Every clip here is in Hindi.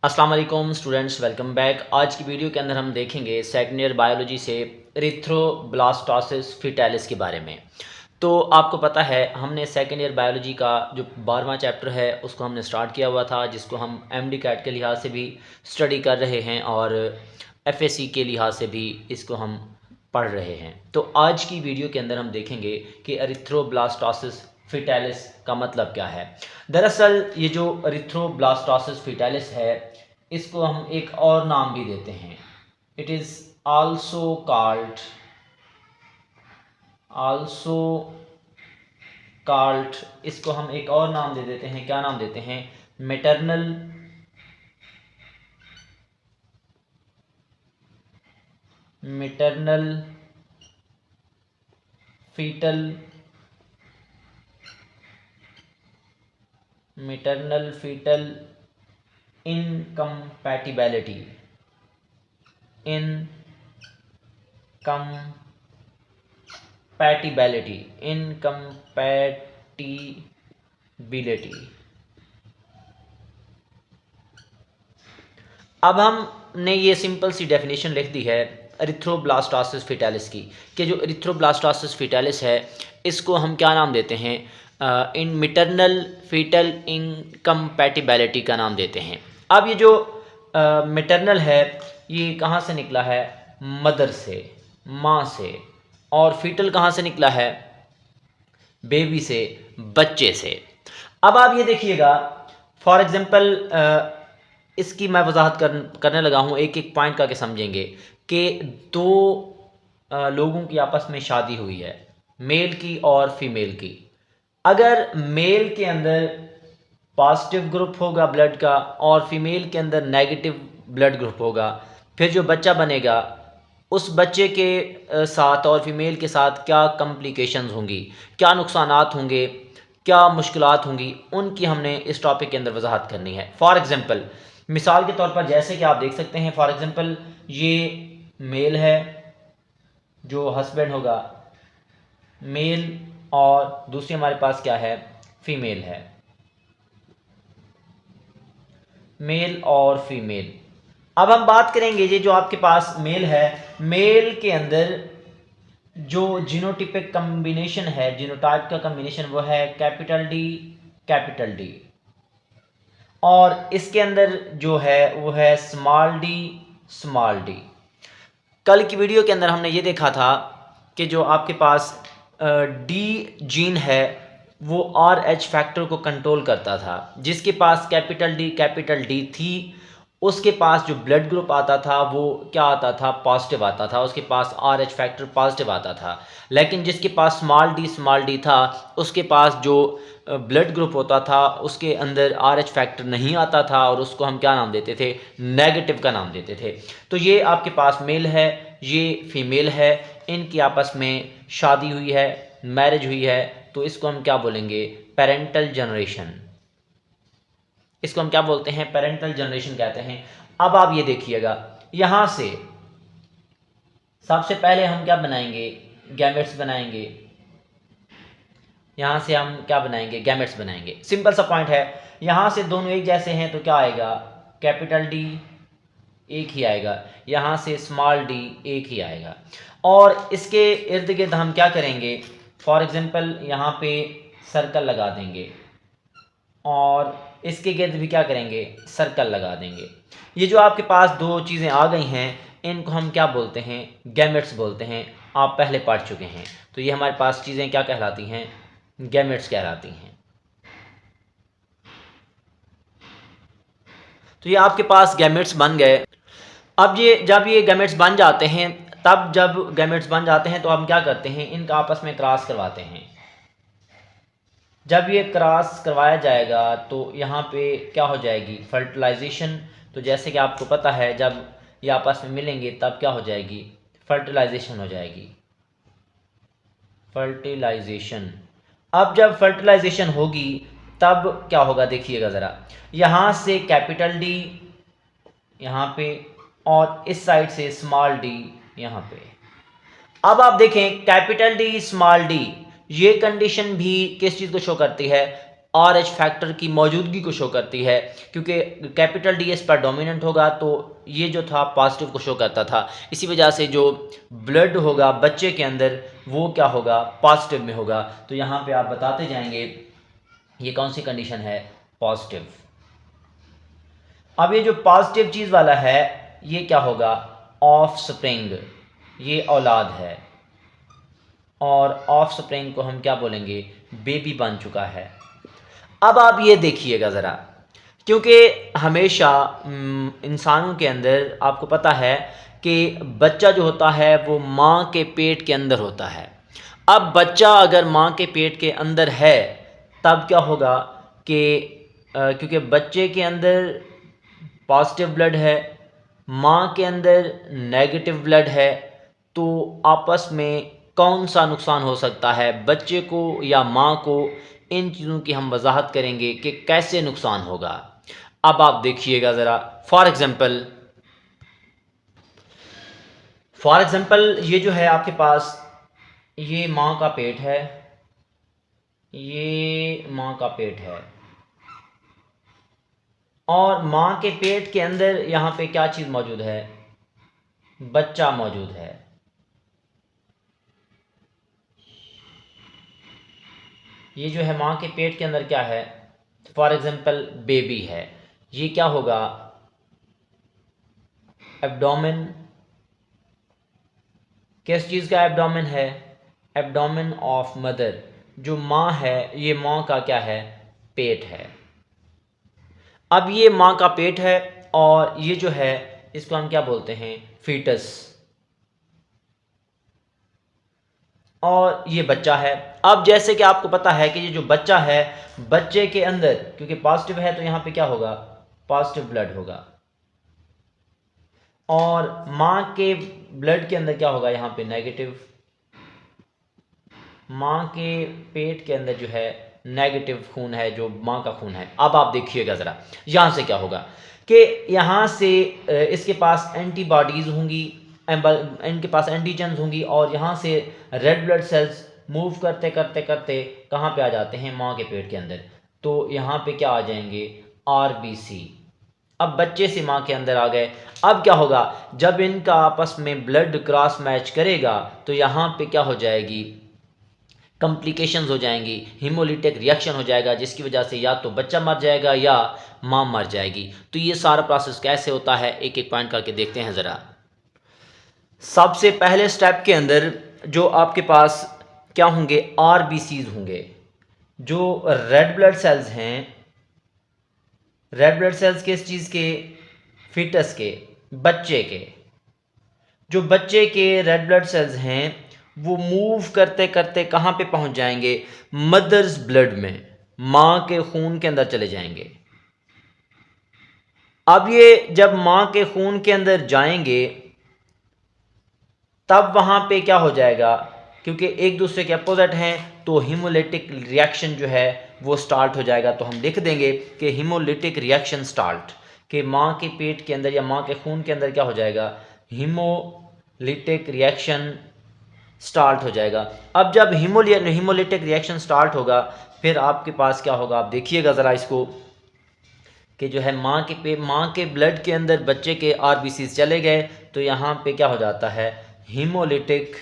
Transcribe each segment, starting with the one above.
अस्सलाम वालेकुम स्टूडेंट्स, वेलकम बैक। आज की वीडियो के अंदर हम देखेंगे सेकंड ईयर बायोलॉजी से एरिथ्रोब्लास्टोसिस फीटैलिस के बारे में। तो आपको पता है हमने सेकंड ईयर बायोलॉजी का जो 12वां चैप्टर है उसको हमने स्टार्ट किया हुआ था, जिसको हम एमडी कैट के लिहाज से भी स्टडी कर रहे हैं और एफएससी के लिहाज से भी इसको हम पढ़ रहे हैं। तो आज की वीडियो के अंदर हम देखेंगे कि एरिथ्रोब्लास्टोसिस फीटैलिस का मतलब क्या है। दरअसल ये जो एरिथ्रोब्लास्टोसिस फीटैलिस है इसको हम एक और नाम भी देते हैं। इट इज़ आल्सो कॉल्ड इसको हम एक और नाम दे देते हैं। क्या नाम देते हैं? मैटरनल फीटल इनकम्पैटिबिलिटी अब हमने ये सिंपल सी डेफिनेशन लिख दी है एरिथ्रोब्लास्टोसिस फीटैलिस की, कि जो एरिथ्रोब्लास्टोसिस फीटैलिस है इसको हम क्या नाम देते हैं? इन मैटरनल फीटल इनकम्पैटिबिलिटी का नाम देते हैं। अब ये जो मैटरनल है ये कहाँ से निकला है? मदर से, माँ से। और फीटल कहाँ से निकला है? बेबी से, बच्चे से। अब आप ये देखिएगा, फॉर एग्जांपल इसकी मैं वजाहत करने लगा हूँ, एक एक पॉइंट करके समझेंगे कि दो लोगों की आपस में शादी हुई है, मेल की और फीमेल की। अगर मेल के अंदर पॉजिटिव ग्रुप होगा ब्लड का और फीमेल के अंदर नेगेटिव ब्लड ग्रुप होगा, फिर जो बच्चा बनेगा उस बच्चे के साथ और फीमेल के साथ क्या कॉम्प्लिकेशंस होंगी, क्या नुकसानात होंगे, क्या मुश्किलात होंगी, उनकी हमने इस टॉपिक के अंदर वजाहत करनी है। फॉर एग्जांपल, मिसाल के तौर पर जैसे कि आप देख सकते हैं, फॉर एग्जांपल ये मेल है जो हस्बैंड होगा, मेल, और दूसरी हमारे पास क्या है? फीमेल है, मेल और फीमेल। अब हम बात करेंगे ये जो आपके पास मेल है, मेल के अंदर जो जीनोटिपिक कम्बिनेशन है, जीनोटाइप का कम्बिनेशन, वो है कैपिटल डी, और इसके अंदर जो है वो है स्मॉल डी। कल की वीडियो के अंदर हमने ये देखा था कि जो आपके पास डी जीन है वो RH फैक्टर को कंट्रोल करता था। जिसके पास कैपिटल डी थी उसके पास जो ब्लड ग्रुप आता था वो क्या आता था? पॉजिटिव आता था, उसके पास RH फैक्टर पॉजिटिव आता था। लेकिन जिसके पास स्मॉल डी था उसके पास जो ब्लड ग्रुप होता था उसके अंदर RH फैक्टर नहीं आता था, और उसको हम क्या नाम देते थे? नेगेटिव का नाम देते थे। तो ये आपके पास मेल है, ये फीमेल है, इनकी आपस में शादी हुई है, मैरिज हुई है, तो इसको हम क्या बोलेंगे? Parental generation. इसको हम क्या बोलते हैं? पेरेंटल जनरेशन कहते हैं। अब आप ये देखिएगा, यहां से सबसे पहले हम क्या बनाएंगे? गैमेट्स बनाएंगे। यहां से हम क्या बनाएंगे? गैमेट्स बनाएंगे। सिंपल सा पॉइंट है, यहां से दोनों एक जैसे हैं तो क्या आएगा? कैपिटल डी एक ही आएगा, यहाँ से स्मॉल डी एक ही आएगा। और इसके इर्द गिर्द हम क्या करेंगे? फॉर एग्जांपल यहाँ पे सर्कल लगा देंगे, और इसके गिर्द भी क्या करेंगे? सर्कल लगा देंगे। ये जो आपके पास दो चीज़ें आ गई हैं इनको हम क्या बोलते हैं? गैमेट्स बोलते हैं। आप पहले पढ़ चुके हैं। तो ये हमारे पास चीज़ें क्या कहलाती हैं? गैमेट्स कहलाती हैं। तो ये आपके पास गैमेट्स बन गए। अब ये जब ये गैमेट्स बन जाते हैं, तो हम क्या करते हैं? इनका आपस में क्रॉस करवाते हैं। जब ये क्रॉस करवाया जाएगा तो यहाँ पे क्या हो जाएगी? फर्टिलाइजेशन। तो जैसे कि आपको पता है जब ये आपस में मिलेंगे तब क्या हो जाएगी? फर्टिलाइजेशन हो जाएगी, फर्टिलाइजेशन। अब जब फर्टिलाइजेशन होगी तब क्या होगा? देखिएगा ज़रा, यहाँ से कैपिटल डी यहाँ पे, और इस साइड से स्मॉल डी यहाँ पे। अब आप देखें कैपिटल डी स्मॉल डी, ये कंडीशन भी किस चीज़ को शो करती है? RH फैक्टर की मौजूदगी को शो करती है, क्योंकि कैपिटल डी इस पर डोमिनेंट होगा तो ये जो था पॉजिटिव को शो करता था। इसी वजह से जो ब्लड होगा बच्चे के अंदर वो क्या होगा, पॉजिटिव में होगा। तो यहाँ पे आप बताते जाएंगे ये कौन सी कंडीशन है, पॉजिटिव। अब ये जो पॉजिटिव चीज़ वाला है ये क्या होगा, ऑफ स्प्रिंग, ये औलाद है, और ऑफ स्प्रिंग को हम क्या बोलेंगे, बेबी बन चुका है। अब आप ये देखिएगा ज़रा, क्योंकि हमेशा इंसानों के अंदर आपको पता है कि बच्चा जो होता है वो माँ के पेट के अंदर होता है। अब बच्चा अगर माँ के पेट के अंदर है तब क्या होगा कि क्योंकि बच्चे के अंदर पॉजिटिव ब्लड है, माँ के अंदर नेगेटिव ब्लड है, तो आपस में कौन सा नुकसान हो सकता है बच्चे को या माँ को, इन चीज़ों की हम वजाहत करेंगे कि कैसे नुकसान होगा। अब आप देखिएगा ज़रा, फॉर एग्ज़ाम्पल ये जो है आपके पास, ये माँ का पेट है, ये माँ का पेट है, और माँ के पेट के अंदर यहाँ पे क्या चीज़ मौजूद है, बच्चा मौजूद है। ये जो है माँ के पेट के अंदर क्या है, फॉर एग्जांपल बेबी है, ये क्या होगा, एब्डोमेन। किस चीज़ का एब्डोमेन है, एब्डोमेन ऑफ मदर। जो माँ है ये माँ का क्या है, पेट है। अब ये माँ का पेट है और ये जो है इसको हम क्या बोलते हैं, फीटस, और ये बच्चा है। अब जैसे कि आपको पता है कि ये जो बच्चा है, बच्चे के अंदर क्योंकि पॉजिटिव है तो यहाँ पे क्या होगा, पॉजिटिव ब्लड होगा, और माँ के ब्लड के अंदर क्या होगा, यहाँ पे नेगेटिव। माँ के पेट के अंदर जो है नेगेटिव खून है, जो माँ का खून है। अब आप देखिएगा ज़रा, यहाँ से क्या होगा कि यहाँ से इसके पास एंटीबॉडीज़ होंगी, इनके पास एंटीजन्स होंगी, और यहाँ से रेड ब्लड सेल्स मूव करते करते करते कहाँ पे आ जाते हैं, माँ के पेट के अंदर। तो यहाँ पे क्या आ जाएंगे, RBC। अब बच्चे से माँ के अंदर आ गए। अब क्या होगा, जब इनका आपस में ब्लड क्रॉस मैच करेगा तो यहाँ पे क्या हो जाएगी, कॉम्प्लिकेशंस हो जाएंगी, हीमोलिटिक रिएक्शन हो जाएगा, जिसकी वजह से या तो बच्चा मर जाएगा या माँ मर जाएगी। तो ये सारा प्रोसेस कैसे होता है, एक एक पॉइंट करके देखते हैं ज़रा। सबसे पहले स्टेप के अंदर जो आपके पास क्या होंगे, RBCs होंगे। जो रेड ब्लड सेल्स हैं, रेड ब्लड सेल्स किस चीज़ के, फीटस के, बच्चे के। जो बच्चे के रेड ब्लड सेल्स हैं वो मूव करते करते कहाँ पे पहुँच जाएंगे, मदर्स ब्लड में, माँ के खून के अंदर चले जाएंगे। अब ये जब माँ के खून के अंदर जाएंगे तब वहाँ पे क्या हो जाएगा, क्योंकि एक दूसरे के अपोजिट हैं तो हीमोलिटिक रिएक्शन जो है वो स्टार्ट हो जाएगा। तो हम लिख देंगे कि हीमोलिटिक रिएक्शन स्टार्ट, कि माँ के पेट के अंदर या माँ के खून के अंदर क्या हो जाएगा, हीमोलिटिक रिएक्शन स्टार्ट हो जाएगा। अब जब हीमोलिटिक रिएक्शन स्टार्ट होगा फिर आपके पास क्या होगा, आप देखिएगा ज़रा इसको, कि जो है माँ के ब्लड के अंदर बच्चे के RBCs चले गए तो यहाँ पे क्या हो जाता है, हीमोलिटिक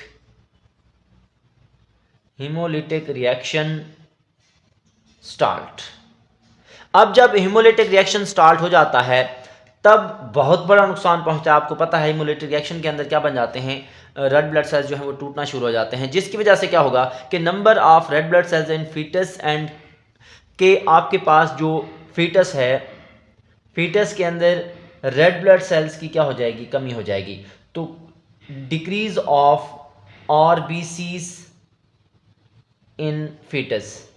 रिएक्शन स्टार्ट। अब जब हीमोलिटिक रिएक्शन स्टार्ट हो जाता है तब बहुत बड़ा नुकसान पहुंचता है। आपको पता है हीमोलिटिक रिएक्शन के अंदर क्या बन जाते हैं, रेड ब्लड सेल्स जो हैं वो टूटना शुरू हो जाते हैं, जिसकी वजह से क्या होगा कि number of red blood cells in foetus and के आपके पास जो फीटस है, फीटस के अंदर रेड ब्लड सेल्स की क्या हो जाएगी, कमी हो जाएगी। तो decrease of RBCs in foetus,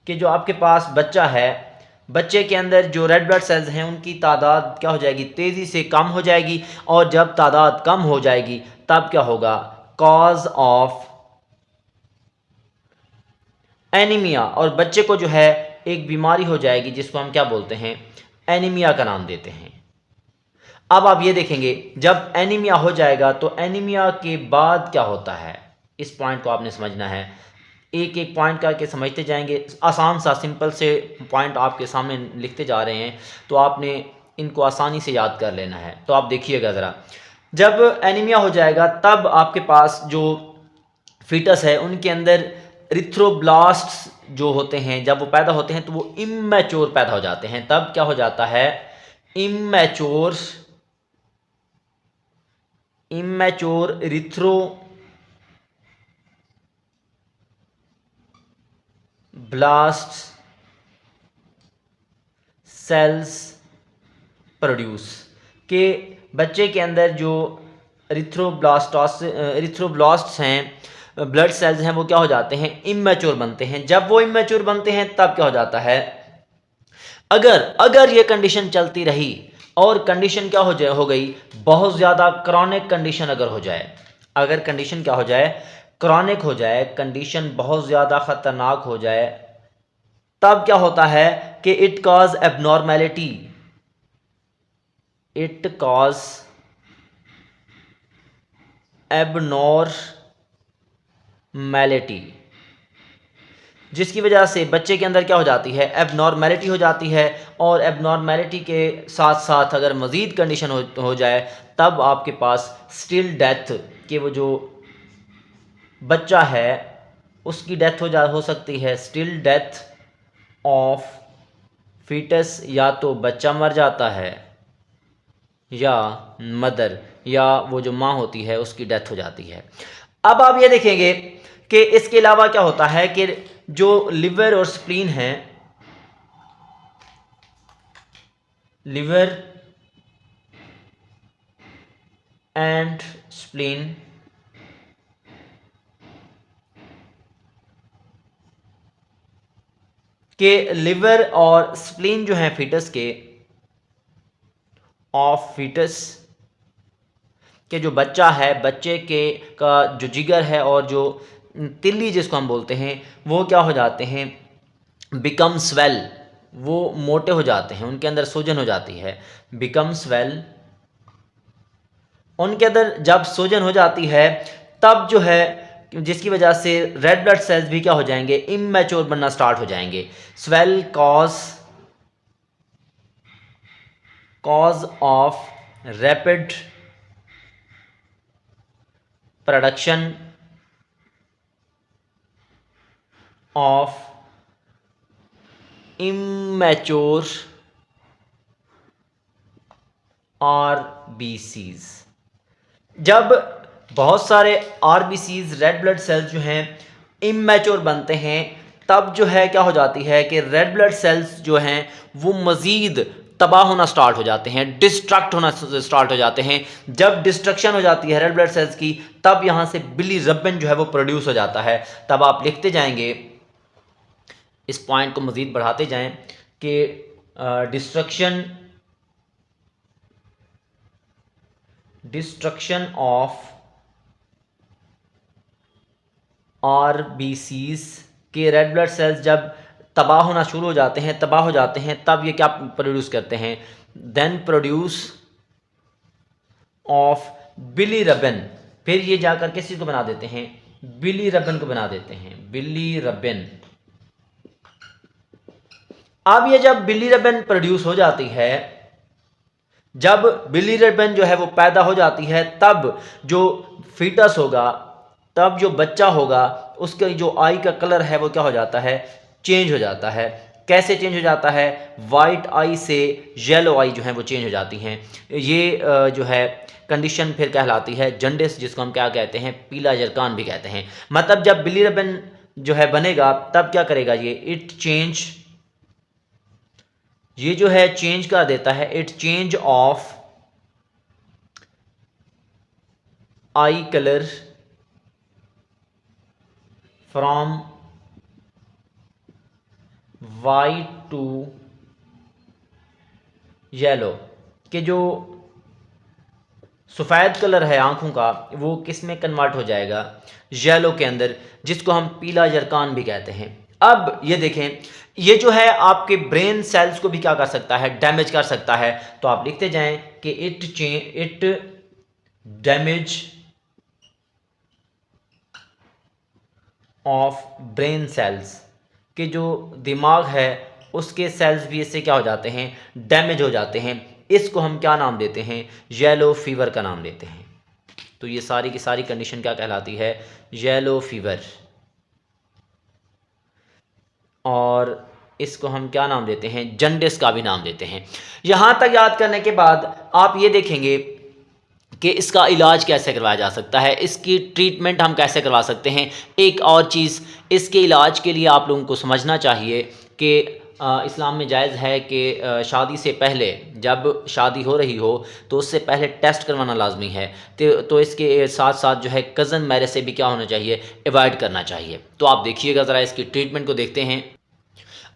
कि जो आपके पास बच्चा है, बच्चे के अंदर जो रेड ब्लड सेल्स हैं उनकी तादाद क्या हो जाएगी, तेज़ी से कम हो जाएगी। और जब तादाद कम हो जाएगी तब क्या होगा, कॉज ऑफ एनीमिया, और बच्चे को जो है एक बीमारी हो जाएगी जिसको हम क्या बोलते हैं, एनीमिया का नाम देते हैं। अब आप ये देखेंगे जब एनीमिया हो जाएगा तो एनीमिया के बाद क्या होता है, इस पॉइंट को आपने समझना है। एक एक पॉइंट करके समझते जाएंगे। आसान सा सिंपल से पॉइंट आपके सामने लिखते जा रहे हैं, तो आपने इनको आसानी से याद कर लेना है। तो आप देखिएगा ज़रा, जब एनीमिया हो जाएगा तब आपके पास जो फीटस है उनके अंदर इरिथ्रोब्लास्ट्स जो होते हैं, जब वो पैदा होते हैं तो वो इमैच्योर पैदा हो जाते हैं। तब क्या हो जाता है, इमैच्योर इरिथ्रोब्लास्ट सेल्स प्रोड्यूस, के बच्चे के अंदर जो इरिथ्रोब्लास्ट्स हैं, ब्लड सेल्स हैं, वो क्या हो जाते हैं, इमैच्योर बनते हैं। जब वो इमैच्योर बनते हैं तब क्या हो जाता है, अगर ये कंडीशन चलती रही और कंडीशन क्या हो गई, बहुत ज़्यादा क्रॉनिक कंडीशन अगर हो जाए, अगर कंडीशन क्या हो जाए, क्रॉनिक हो जाए, कंडीशन बहुत ज़्यादा ख़तरनाक हो जाए, तब क्या होता है कि it cause abnormality, it cause abnormality, जिसकी वजह से बच्चे के अंदर क्या हो जाती है, एबनॉर्मेलिटी हो जाती है। और एबनॉर्मेलिटी के साथ साथ अगर मज़ीद कंडीशन हो जाए तब आपके पास स्टिल डेथ, कि वो जो बच्चा है उसकी डेथ हो सकती है, स्टिल डेथ ऑफ फीटस, या तो बच्चा मर जाता है या मदर, या वो जो माँ होती है उसकी डेथ हो जाती है। अब आप ये देखेंगे कि इसके अलावा क्या होता है कि जो लिवर और स्प्लीन है, लिवर एंड स्प्लीन के, लिवर और स्प्लीन जो है फीटस के, ऑफ फीटस के जो बच्चा है, बच्चे के का जो जिगर है और जो तिल्ली जिसको हम बोलते हैं, वो क्या हो जाते हैं, बिकम स्वेल, वो मोटे हो जाते हैं, उनके अंदर सूजन हो जाती है, बिकम स्वेल। उनके अंदर जब सूजन हो जाती है तब जो है, जिसकी वजह से रेड ब्लड सेल्स भी क्या हो जाएंगे, इमैच्योर बनना स्टार्ट हो जाएंगे। Swell cause of rapid production of immature RBCs. जब बहुत सारे आरबीसीज, रेड ब्लड सेल्स जो हैं इमैच्योर बनते हैं, तब जो है क्या हो जाती है कि रेड ब्लड सेल्स जो हैं वो मज़ीद तबाह होना स्टार्ट हो जाते हैं, डिस्ट्रक्ट होना स्टार्ट हो जाते हैं। जब डिस्ट्रक्शन हो जाती है रेड ब्लड सेल्स की, तब यहाँ से बिलीरुबिन जो है वो प्रोड्यूस हो जाता है। तब आप लिखते जाएंगे, इस पॉइंट को मज़ीद बढ़ाते जाएं कि डिस्ट्रक्शन ऑफ आरबीसीज के रेड ब्लड सेल्स जब तबाह होना शुरू हो जाते हैं, तबाह हो जाते हैं, तब ये क्या प्रोड्यूस करते हैं, देन प्रोड्यूस ऑफ बिलीरुबिन। फिर ये जाकर किस चीज़ को बना देते हैं, बिलीरुबिन को बना देते हैं, बिलीरुबिन। अब ये जब बिलीरुबिन प्रोड्यूस हो जाती है, जब बिलीरुबिन जो है वो पैदा हो जाती है, तब जो फीटस होगा, तब जो बच्चा होगा, उसके जो आई का कलर है वो क्या हो जाता है, चेंज हो जाता है। कैसे चेंज हो जाता है, वाइट आई से येलो आई जो है वो चेंज हो जाती हैं। ये जो है कंडीशन फिर कहलाती है जंडिस, जिसको हम क्या कहते हैं, पीला जरकान भी कहते हैं। मतलब जब बिलीरुबिन जो है बनेगा तब क्या करेगा ये जो है चेंज कर देता है, it change of eye colour from white to yellow, कि जो सफ़ेद कलर है आंखों का वो किस में कन्वर्ट हो जाएगा, येलो के अंदर, जिसको हम पीला जरकान भी कहते हैं। अब ये देखें, ये जो है आपके ब्रेन सेल्स को भी क्या कर सकता है, डैमेज कर सकता है। तो आप लिखते जाएं कि it damage of brain cells, कि जो दिमाग है उसके सेल्स भी इससे क्या हो जाते हैं, डैमेज हो जाते हैं। इसको हम क्या नाम देते हैं, येलो फीवर का नाम देते हैं। तो ये सारी की सारी कंडीशन क्या कहलाती है, येलो फीवर। और इसको हम क्या नाम देते हैं, जंडिस का भी नाम देते हैं। यहाँ तक याद करने के बाद आप ये देखेंगे कि इसका इलाज कैसे करवाया जा सकता है, इसकी ट्रीटमेंट हम कैसे करवा सकते हैं। एक और चीज़, इसके इलाज के लिए आप लोगों को समझना चाहिए कि इस्लाम में जायज़ है कि शादी से पहले, जब शादी हो रही हो तो उससे पहले टेस्ट करवाना लाजमी है। तो इसके साथ साथ जो है कज़न मैरिज से भी क्या होना चाहिए, अवॉइड करना चाहिए। तो आप देखिएगा ज़रा इसकी ट्रीटमेंट को देखते हैं।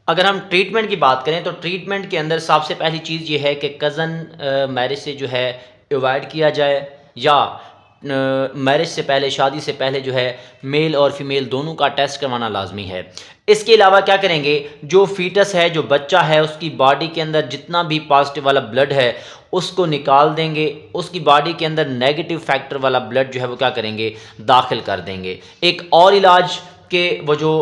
अगर हम ट्रीटमेंट की बात करें तो ट्रीटमेंट के अंदर सबसे पहली चीज़ ये है कि कज़न मैरिज से जो है अवॉइड किया जाए, या मैरिज से पहले, शादी से पहले जो है मेल और फीमेल दोनों का टेस्ट करवाना लाजमी है। इसके अलावा क्या करेंगे, जो फीटस है, जो बच्चा है, उसकी बॉडी के अंदर जितना भी पॉजिटिव वाला ब्लड है उसको निकाल देंगे। उसकी बॉडी के अंदर नेगेटिव फैक्टर वाला ब्लड जो है वो क्या करेंगे, दाखिल कर देंगे। एक और इलाज के वो जो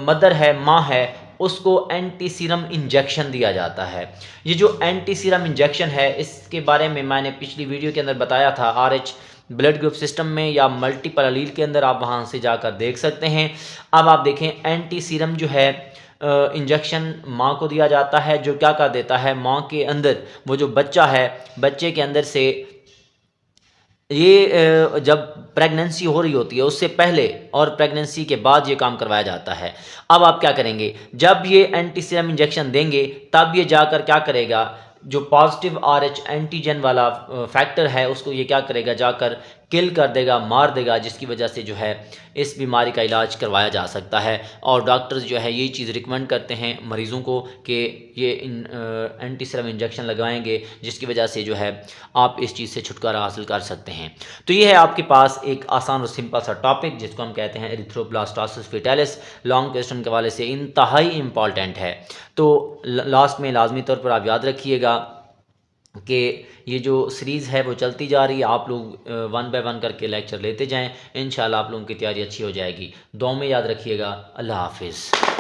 मदर है, माँ है, उसको एंटी सीरम इंजेक्शन दिया जाता है। ये जो एंटी सीरम इंजेक्शन है इसके बारे में मैंने पिछली वीडियो के अंदर बताया था, RH ब्लड ग्रुप सिस्टम में या मल्टीपल अलील के अंदर, आप वहाँ से जाकर देख सकते हैं। अब आप देखें, एंटी सीरम जो है इंजेक्शन माँ को दिया जाता है, जो क्या कर देता है, माँ के अंदर वो जो बच्चा है, बच्चे के अंदर से ये जब प्रेगनेंसी हो रही होती है उससे पहले और प्रेगनेंसी के बाद ये काम करवाया जाता है। अब आप क्या करेंगे, जब ये एंटी सीरम इंजेक्शन देंगे तब ये जाकर क्या करेगा, जो पॉजिटिव RH एंटीजन वाला फैक्टर है उसको ये क्या करेगा, जाकर किल कर देगा, मार देगा, जिसकी वजह से जो है इस बीमारी का इलाज करवाया जा सकता है। और डॉक्टर्स जो है यही चीज़ रिकमेंड करते हैं मरीज़ों को कि ये एंटी सीरम इंजेक्शन लगाएंगे, जिसकी वजह से जो है आप इस चीज़ से छुटकारा हासिल कर सकते हैं। तो ये है आपके पास एक आसान और सिंपल सा टॉपिक जिसको हम कहते हैं एरिथ्रोब्लास्टोसिस फेटालिस। लॉन्ग क्वेश्चन के हवाले से इंतहाई इम्पॉर्टेंट है। तो लास्ट में लाजमी तौर पर आप याद रखिएगा कि ये जो सीरीज़ है वो चलती जा रही है। आप लोग 1 बाय 1 करके लेक्चर लेते जाएं, इंशाल्लाह आप लोगों की तैयारी अच्छी हो जाएगी। दुआ में याद रखिएगा। अल्लाह हाफिज़।